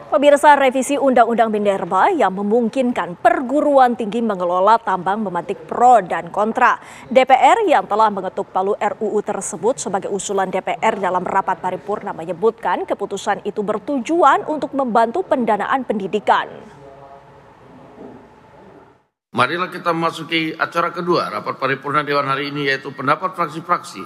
Pemirsa, revisi Undang-Undang Minerba yang memungkinkan perguruan tinggi mengelola tambang memantik pro dan kontra. DPR yang telah mengetuk palu RUU tersebut sebagai usulan DPR dalam rapat paripurna menyebutkan keputusan itu bertujuan untuk membantu pendanaan pendidikan. Marilah kita memasuki acara kedua rapat paripurna Dewan hari ini, yaitu pendapat fraksi-fraksi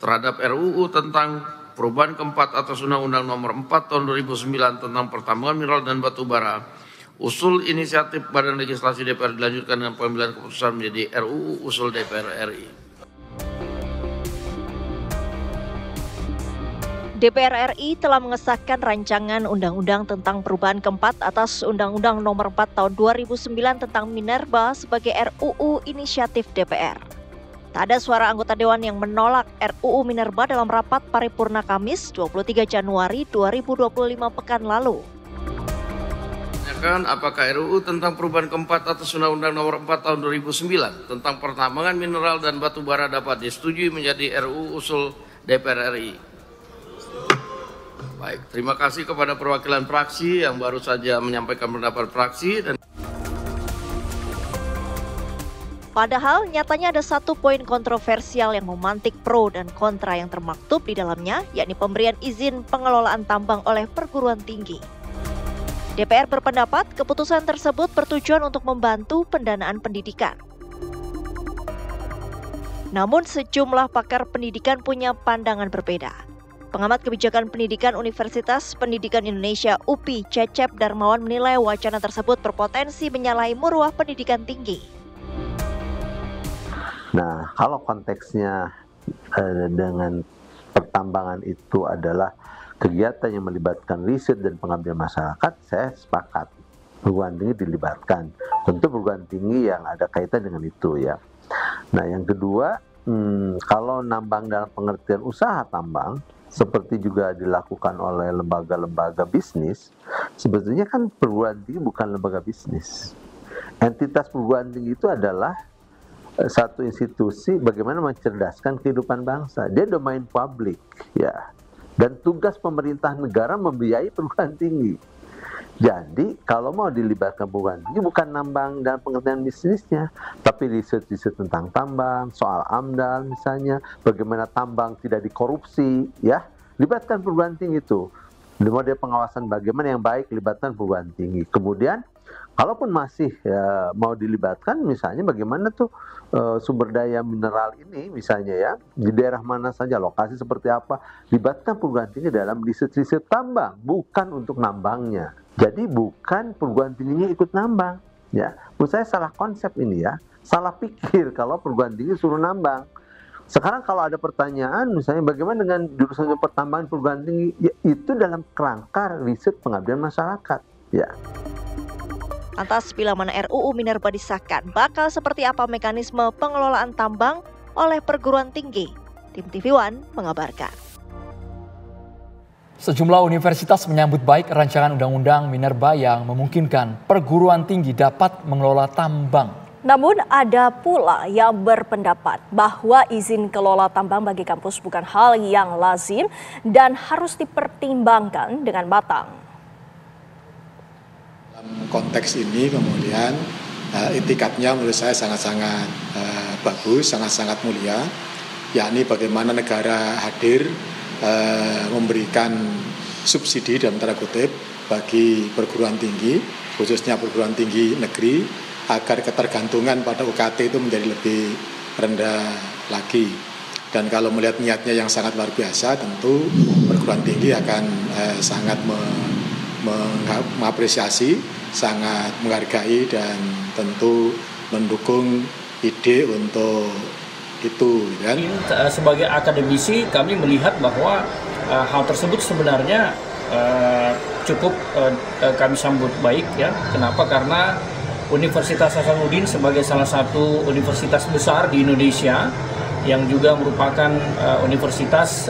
terhadap RUU tentang perubahan keempat atas Undang-Undang Nomor 4 Tahun 2009 tentang pertambangan mineral dan batu bara. Usul inisiatif Badan Legislasi DPR dilanjutkan dengan pengambilan keputusan menjadi RUU usul DPR RI. DPR RI telah mengesahkan rancangan undang-undang tentang perubahan keempat atas Undang-Undang Nomor 4 Tahun 2009 tentang Minerba sebagai RUU inisiatif DPR. Tak ada suara anggota Dewan yang menolak RUU Minerba dalam rapat paripurna Kamis 23 Januari 2025 pekan lalu. Apakah RUU tentang perubahan keempat atas Undang-Undang Nomor 4 Tahun 2009 tentang pertambangan mineral dan batu bara dapat disetujui menjadi RUU usul DPR RI? Baik, terima kasih kepada perwakilan fraksi yang baru saja menyampaikan pendapat fraksi. Padahal nyatanya ada satu poin kontroversial yang memantik pro dan kontra yang termaktub di dalamnya, yakni pemberian izin pengelolaan tambang oleh perguruan tinggi. DPR berpendapat keputusan tersebut bertujuan untuk membantu pendanaan pendidikan. Namun sejumlah pakar pendidikan punya pandangan berbeda. Pengamat kebijakan pendidikan Universitas Pendidikan Indonesia UPI Cecep Darmawan menilai wacana tersebut berpotensi menyalahi maruah pendidikan tinggi. Nah, kalau konteksnya dengan pertambangan itu adalah kegiatan yang melibatkan riset dan pengabdian masyarakat, saya sepakat perguruan tinggi dilibatkan. Tentu perguruan tinggi yang ada kaitan dengan itu ya. Nah, yang kedua, kalau nambang dalam pengertian usaha tambang, seperti juga dilakukan oleh lembaga-lembaga bisnis, sebetulnya kan perguruan tinggi bukan lembaga bisnis. Entitas perguruan tinggi itu adalah satu institusi bagaimana mencerdaskan kehidupan bangsa. Dia domain publik, ya. Dan tugas pemerintah negara membiayai perguruan tinggi. Jadi kalau mau dilibatkan perguruan tinggi bukan nambang dan pengertian bisnisnya, tapi riset-riset tentang tambang, soal AMDAL misalnya, bagaimana tambang tidak dikorupsi, ya. Libatkan perguruan tinggi itu. Di model pengawasan bagaimana yang baik, libatkan perguruan tinggi. Kemudian kalaupun masih mau dilibatkan, misalnya bagaimana tuh sumber daya mineral ini misalnya ya, di daerah mana saja, lokasi seperti apa, libatkan perguruan tinggi dalam riset-riset tambang, bukan untuk nambangnya. Jadi bukan perguruan tingginya ikut nambang. Ya, menurut saya salah konsep ini ya, salah pikir kalau perguruan tinggi suruh nambang. Sekarang kalau ada pertanyaan misalnya bagaimana dengan jurusan pertambangan perguruan tinggi, ya, itu dalam kerangka riset pengabdian masyarakat. Ya. Lantas bila mana RUU Minerba disahkan, bakal seperti apa mekanisme pengelolaan tambang oleh perguruan tinggi? Tim TV One mengabarkan. Sejumlah universitas menyambut baik rancangan Undang-Undang Minerba yang memungkinkan perguruan tinggi dapat mengelola tambang. Namun ada pula yang berpendapat bahwa izin kelola tambang bagi kampus bukan hal yang lazim dan harus dipertimbangkan dengan matang. Dalam konteks ini kemudian itikadnya menurut saya sangat-sangat bagus, sangat-sangat mulia, yakni bagaimana negara hadir memberikan subsidi dalam tanda kutip bagi perguruan tinggi, khususnya perguruan tinggi negeri, agar ketergantungan pada UKT itu menjadi lebih rendah lagi. Dan kalau melihat niatnya yang sangat luar biasa, tentu perguruan tinggi akan sangat mengapresiasi, sangat menghargai dan tentu mendukung ide untuk itu. Kan? Sebagai akademisi kami melihat bahwa hal tersebut sebenarnya cukup kami sambut baik ya. Kenapa? Karena Universitas Hasanuddin sebagai salah satu universitas besar di Indonesia yang juga merupakan universitas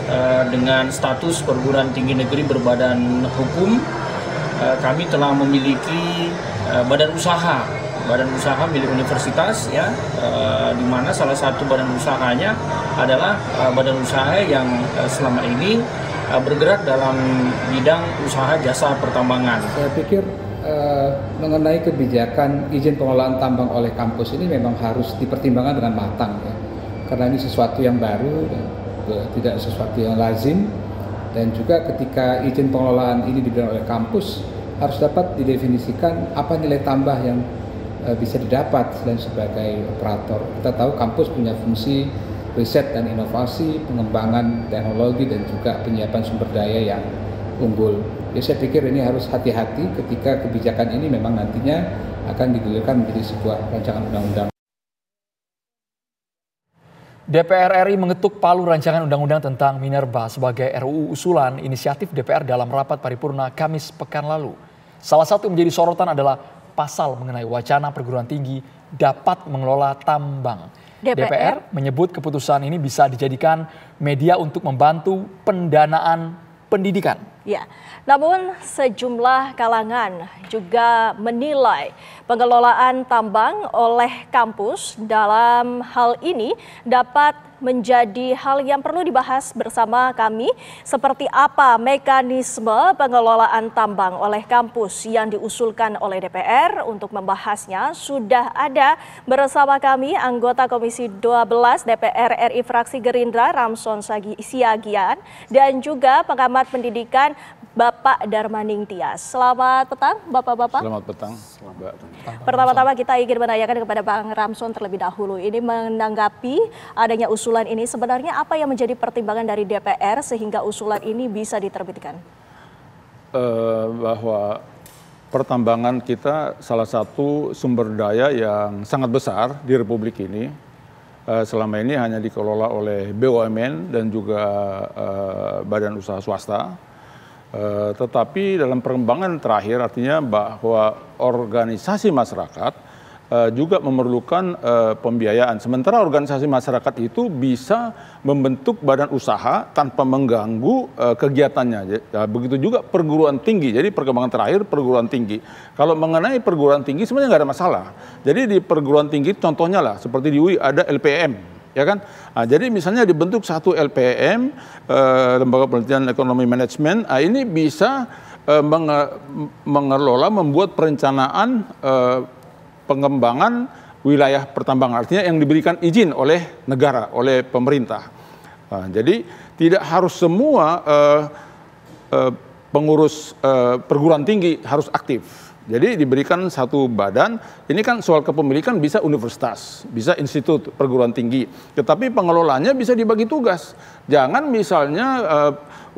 dengan status perguruan tinggi negeri berbadan hukum, kami telah memiliki badan usaha badan usaha milik universitas ya, di mana salah satu badan usahanya adalah badan usaha yang selama ini bergerak dalam bidang usaha jasa pertambangan. Saya pikir mengenai kebijakan izin pengelolaan tambang oleh kampus ini memang harus dipertimbangkan dengan matang ya. Karena ini sesuatu yang baru dan tidak sesuatu yang lazim, dan juga ketika izin pengelolaan ini diberikan oleh kampus harus dapat didefinisikan apa nilai tambah yang bisa didapat selain sebagai operator. Kita tahu kampus punya fungsi riset dan inovasi, pengembangan teknologi, dan juga penyiapan sumber daya yang unggul. Jadi saya pikir ini harus hati-hati ketika kebijakan ini memang nantinya akan digulirkan menjadi sebuah rancangan undang-undang. DPR RI mengetuk palu rancangan undang-undang tentang minerba sebagai RUU usulan inisiatif DPR dalam rapat paripurna Kamis pekan lalu. Salah satu yang menjadi sorotan adalah pasal mengenai wacana perguruan tinggi dapat mengelola tambang. DPR menyebut keputusan ini bisa dijadikan media untuk membantu pendanaan pendidikan. Ya, namun sejumlah kalangan juga menilai pengelolaan tambang oleh kampus dalam hal ini dapat menjadi hal yang perlu dibahas bersama kami. Seperti apa mekanisme pengelolaan tambang oleh kampus yang diusulkan oleh DPR? Untuk membahasnya sudah ada bersama kami anggota Komisi 12 DPR RI fraksi Gerindra Ramson Siagian dan juga pengamat pendidikan Bapak Darmaning Tias. Selamat petang Bapak-bapak. Selamat petang. Pertama-tama kita ingin menanyakan kepada Bang Ramson terlebih dahulu. Ini menanggapi adanya usulan ini, sebenarnya apa yang menjadi pertimbangan dari DPR sehingga usulan ini bisa diterbitkan? Bahwa pertambangan kita salah satu sumber daya yang sangat besar di Republik ini. Selama ini hanya dikelola oleh BUMN dan juga badan usaha swasta. Tetapi dalam perkembangan terakhir artinya bahwa organisasi masyarakat juga memerlukan pembiayaan. Sementara organisasi masyarakat itu bisa membentuk badan usaha tanpa mengganggu kegiatannya. Begitu juga perguruan tinggi. Jadi perkembangan terakhir perguruan tinggi. Kalau mengenai perguruan tinggi sebenarnya nggak ada masalah. Jadi di perguruan tinggi contohnya lah seperti di UI ada LPM. Ya kan? Nah, jadi misalnya dibentuk satu LPM, Lembaga Penelitian Ekonomi Manajemen, ini bisa mengelola, membuat perencanaan pengembangan wilayah pertambangan. Artinya yang diberikan izin oleh negara, oleh pemerintah. Nah, jadi tidak harus semua pengurus perguruan tinggi harus aktif. Jadi diberikan satu badan, ini kan soal kepemilikan bisa universitas, bisa institut perguruan tinggi. Tetapi pengelolanya bisa dibagi tugas. Jangan misalnya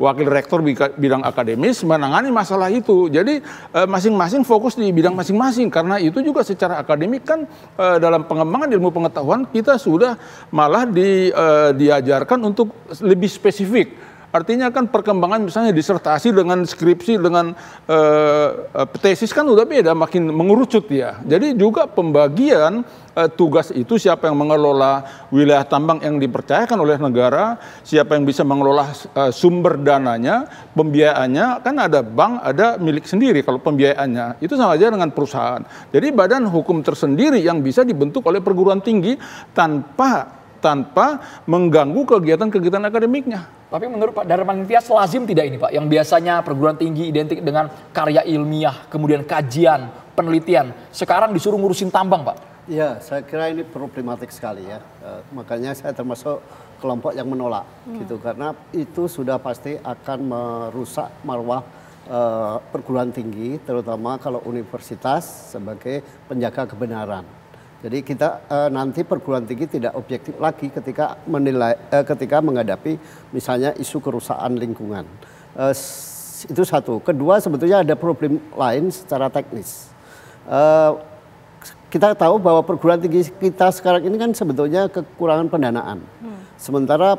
wakil rektor bidang akademis menangani masalah itu. Jadi masing-masing fokus di bidang masing-masing. Karena itu juga secara akademik kan dalam pengembangan ilmu pengetahuan kita sudah malah diajarkan untuk lebih spesifik. Artinya kan perkembangan misalnya disertasi dengan skripsi dengan tesis kan udah beda, makin mengerucut ya. Jadi juga pembagian tugas itu siapa yang mengelola wilayah tambang yang dipercayakan oleh negara, siapa yang bisa mengelola sumber dananya, pembiayaannya, kan ada bank, ada milik sendiri kalau pembiayaannya. Itu sama aja dengan perusahaan. Jadi badan hukum tersendiri yang bisa dibentuk oleh perguruan tinggi tanpa mengganggu kegiatan-kegiatan akademiknya. Tapi menurut Pak Darmaning Tias lazim tidak ini Pak, yang biasanya perguruan tinggi identik dengan karya ilmiah, kemudian kajian, penelitian, sekarang disuruh ngurusin tambang Pak? Ya, saya kira ini problematik sekali ya. Makanya saya termasuk kelompok yang menolak gitu, karena itu sudah pasti akan merusak marwah perguruan tinggi, terutama kalau universitas sebagai penjaga kebenaran. Jadi kita nanti perguruan tinggi tidak objektif lagi ketika ketika menghadapi misalnya isu kerusakan lingkungan. Itu satu. Kedua, sebetulnya ada problem lain secara teknis. Kita tahu bahwa perguruan tinggi kita sekarang ini kan sebetulnya kekurangan pendanaan. Sementara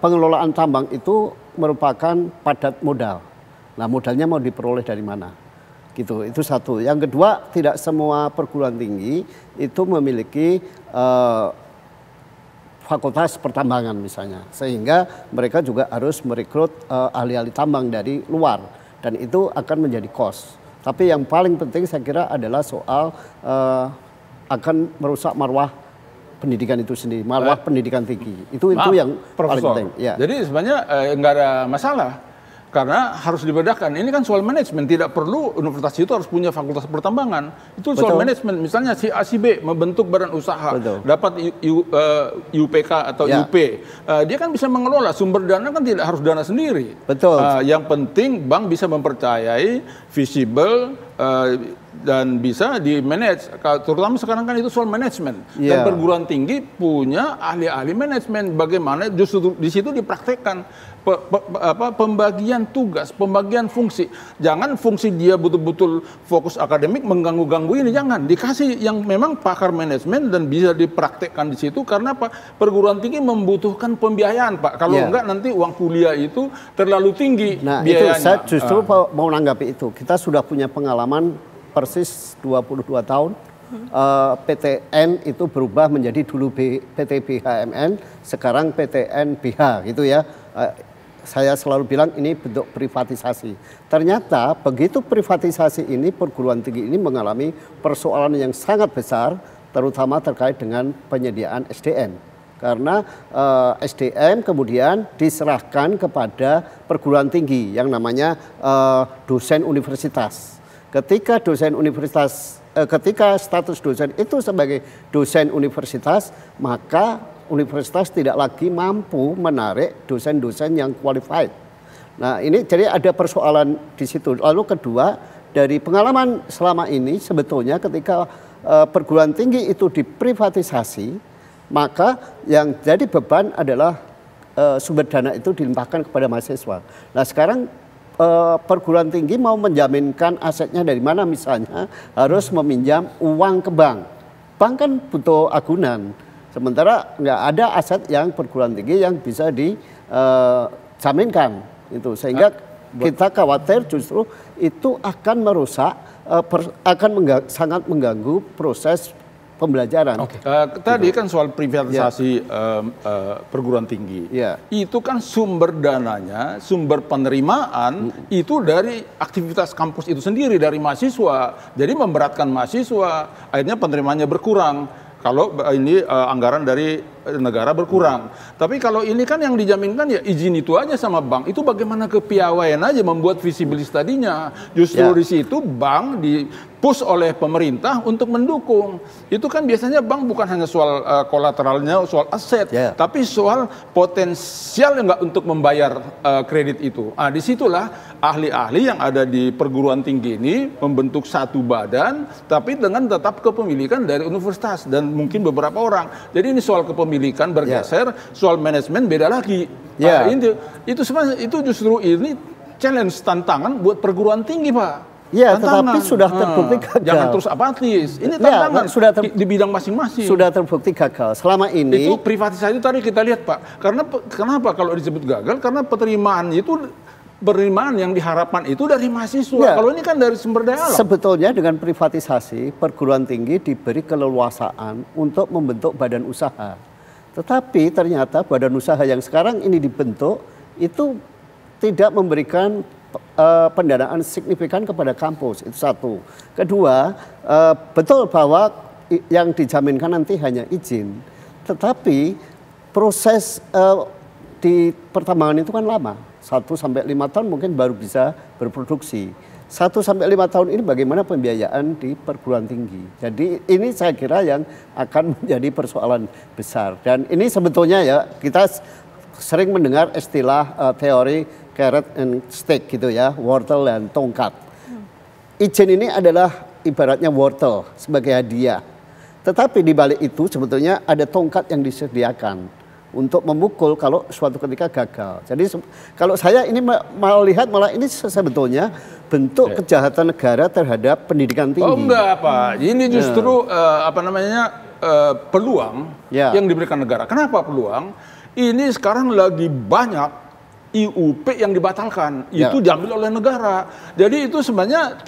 pengelolaan tambang itu merupakan padat modal. Nah, modalnya mau diperoleh dari mana? Gitu, itu satu. Yang kedua, tidak semua perguruan tinggi itu memiliki fakultas pertambangan misalnya, sehingga mereka juga harus merekrut ahli-ahli tambang dari luar, dan itu akan menjadi cost. Tapi yang paling penting saya kira adalah soal akan merusak marwah pendidikan itu sendiri, marwah pendidikan tinggi. Itu yang paling penting. Ya. Jadi sebenarnya nggak ada masalah. Karena harus dibedakan, ini kan soal manajemen, tidak perlu universitas itu harus punya fakultas pertambangan. Itu soal manajemen, misalnya si A, si B membentuk badan usaha, dapat UPK atau UP. Dia kan bisa mengelola, sumber dana kan tidak harus dana sendiri. Betul. Yang penting bank bisa mempercayai, visible, dan bisa di-manage, terutama sekarang kan itu soal manajemen. Dan perguruan tinggi punya ahli-ahli manajemen, bagaimana justru di situ dipraktekkan pembagian tugas, pembagian fungsi. Jangan fungsi dia betul-betul fokus akademik mengganggu-ganggu ini, jangan. Dikasih yang memang pakar manajemen dan bisa dipraktekkan di situ, karena Pak, perguruan tinggi membutuhkan pembiayaan, Pak. Kalau enggak nanti uang kuliah itu terlalu tinggi biayanya. Itu saya justru mau menanggapi itu. Kita sudah punya pengalaman persis 22 tahun. PTN itu berubah menjadi dulu PT BHMN, sekarang PTN BH gitu ya. Saya selalu bilang ini bentuk privatisasi. Ternyata begitu privatisasi ini, perguruan tinggi ini mengalami persoalan yang sangat besar, terutama terkait dengan penyediaan SDM. Karena SDM kemudian diserahkan kepada perguruan tinggi yang namanya dosen universitas. Ketika status dosen itu sebagai dosen universitas, maka universitas tidak lagi mampu menarik dosen-dosen yang qualified. Nah, ini jadi ada persoalan di situ. Lalu kedua, dari pengalaman selama ini sebetulnya ketika perguruan tinggi itu diprivatisasi, maka yang jadi beban adalah sumber dana itu dilimpahkan kepada mahasiswa. Nah, sekarang perguruan tinggi mau menjaminkan asetnya dari mana, misalnya harus meminjam uang ke bank. Bank kan butuh agunan. Sementara nggak ada aset yang perguruan tinggi yang bisa dijaminkan itu, sehingga kita khawatir justru itu akan merusak, sangat mengganggu proses pembelajaran. Tadi kan soal privatisasi perguruan tinggi, itu kan sumber dananya, sumber penerimaan itu dari aktivitas kampus itu sendiri, dari mahasiswa. Jadi memberatkan mahasiswa, akhirnya penerimaannya berkurang. Kalau ini anggaran dari negara berkurang. Tapi kalau ini kan yang dijaminkan ya izin itu aja sama bank. Itu bagaimana kepiawaian aja membuat visibilis tadinya. Justru di situ bank dipush oleh pemerintah untuk mendukung. Itu kan biasanya bank bukan hanya soal kolateralnya, soal aset, tapi soal potensial enggak untuk membayar kredit itu. Disitulah ahli-ahli yang ada di perguruan tinggi ini membentuk satu badan, tapi dengan tetap kepemilikan dari universitas dan mungkin beberapa orang. Jadi ini soal kepemilikan bergeser, soal manajemen beda lagi. Itu sebenarnya itu justru ini challenge, tantangan buat perguruan tinggi, Pak. Ya, tetapi sudah terbukti gagal. Jangan terus apatis. Ini tantangan di bidang masing-masing. Sudah terbukti gagal. Selama ini itu privatisasi tadi kita lihat, Pak. Karena kenapa kalau disebut gagal? Karena penerimaan yang diharapkan itu dari mahasiswa. Kalau ini kan dari sumber daya alam. Sebetulnya dengan privatisasi, perguruan tinggi diberi keleluasaan untuk membentuk badan usaha. Tetapi ternyata badan usaha yang sekarang ini dibentuk itu tidak memberikan pendanaan signifikan kepada kampus, itu satu. Kedua, betul bahwa yang dijaminkan nanti hanya izin, tetapi proses di pertambangan itu kan lama, 1 sampai 5 tahun mungkin baru bisa berproduksi. 1 sampai 5 tahun ini bagaimana pembiayaan di perguruan tinggi. Jadi ini saya kira yang akan menjadi persoalan besar. Dan ini sebetulnya ya kita sering mendengar istilah teori carrot and stick gitu ya, wortel dan tongkat. Izin ini adalah ibaratnya wortel sebagai hadiah. Tetapi di balik itu sebetulnya ada tongkat yang disediakan untuk memukul kalau suatu ketika gagal. Jadi kalau saya ini melihat malah ini sebetulnya bentuk kejahatan negara terhadap pendidikan tinggi. Oh enggak, Pak. Ini justru peluang yang diberikan negara. Kenapa peluang? Ini sekarang lagi banyak IUP yang dibatalkan, itu diambil oleh negara. Jadi itu sebenarnya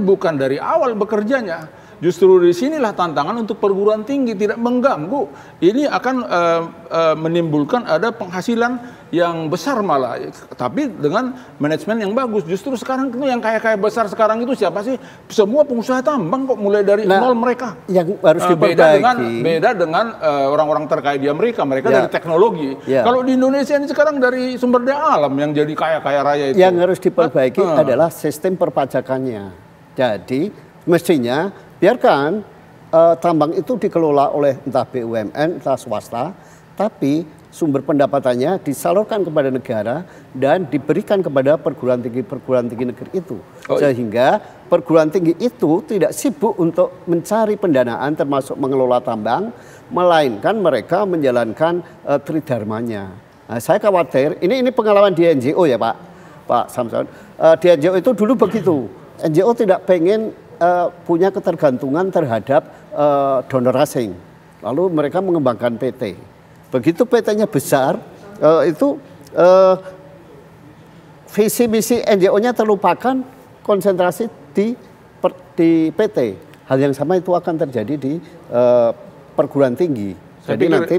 bukan dari awal bekerjanya. Justru di sinilah tantangan untuk perguruan tinggi, tidak mengganggu. Ini akan menimbulkan ada penghasilan yang besar malah, tapi dengan manajemen yang bagus. Justru sekarang itu yang kaya-kaya besar sekarang itu siapa sih? Semua pengusaha tambang kok, mulai dari nol mereka. Yang harus diperbaiki. Beda dengan orang-orang terkaya di Amerika, mereka dari teknologi. Kalau di Indonesia ini sekarang dari sumber daya alam yang jadi kaya-kaya raya itu. Yang harus diperbaiki adalah sistem perpajakannya. Jadi mestinya biarkan tambang itu dikelola oleh entah BUMN, entah swasta, tapi sumber pendapatannya disalurkan kepada negara dan diberikan kepada perguruan tinggi negeri itu. Sehingga perguruan tinggi itu tidak sibuk untuk mencari pendanaan termasuk mengelola tambang, melainkan mereka menjalankan tridharmanya. Nah, saya khawatir, ini pengalaman di NGO ya Pak Samson. Di NGO itu dulu begitu. NGO tidak pengen punya ketergantungan terhadap donor asing. Lalu mereka mengembangkan PT. Begitu PT-nya besar, itu visi misi NGO-nya terlupakan, konsentrasi di PT. Hal yang sama itu akan terjadi di perguruan tinggi. Saya Jadi pikir, nanti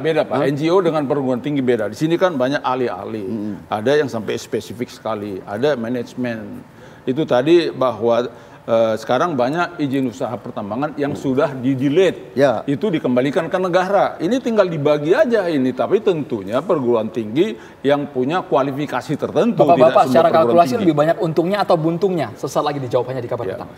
beda Pak. NGO dengan perguruan tinggi beda. Di sini kan banyak ahli-ahli. Ada yang sampai spesifik sekali. Ada manajemen. Itu tadi bahwa sekarang banyak izin usaha pertambangan yang sudah di-delete. Itu dikembalikan ke negara. Ini tinggal dibagi aja ini. Tapi tentunya perguruan tinggi yang punya kualifikasi tertentu. Bapak-bapak secara kalkulasi lebih banyak untungnya atau buntungnya? Sesaat lagi dijawabnya di Kabar Petang.